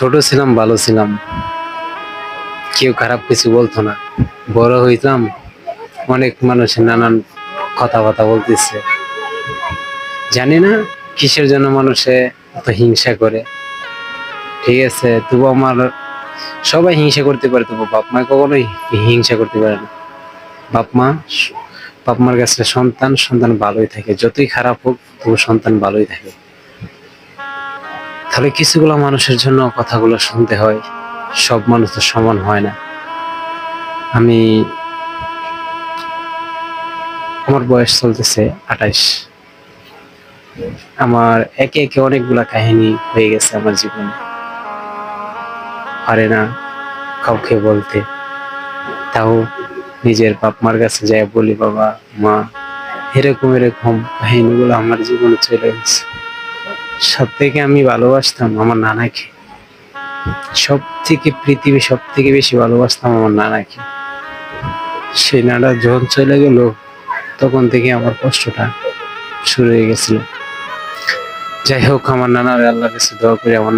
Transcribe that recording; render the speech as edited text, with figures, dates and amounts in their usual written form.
ছোট ছিলাম, ভালো ছিলাম, কেউ খারাপ কিছু বলতো না। বড় হইতাম, অনেক মানুষের নানান কথাবার্তা বলতেছে। জানি না কিসের জন্য মানুষে এত হিংসা করে। ঠিক আছে, তবু আমার সবাই হিংসা করতে পারে, তবু বাপ মা কখনোই হিংসা করতে পারে না। বাপ মা বাপ মার কাছে সন্তান সন্তান ভালোই থাকে, যতই খারাপ হোক তবু সন্তান ভালোই থাকে। তাহলে কিছুগুলো মানুষের জন্য কথাগুলো শুনতে হয়, সব মানুষ তো সমান হয় না। আমি আমার বয়স চলতেছে 28। আমার একে একে অনেকগুলা কাহিনী হয়ে গেছে আমার জীবনে, পারে না কাউকে বলতে। তাও নিজের বাপ মার কাছে যাই বলি, বাবা মা এরকম এরকম কাহিনীগুলো আমার জীবনে চলে গেছে। সব থেকে আমি ভালোবাসতাম আমার নানাকে, সব থেকে পৃথিবী সব থেকে বেশি ভালোবাসতাম আমার নানাকে। সেই নানা যখন চলে গেল, তখন থেকে আমার কষ্টটা শুরু হয়ে গেছিল। যাই হোক, আমার নানার আল্লাহর কাছে দোয়া করি আমার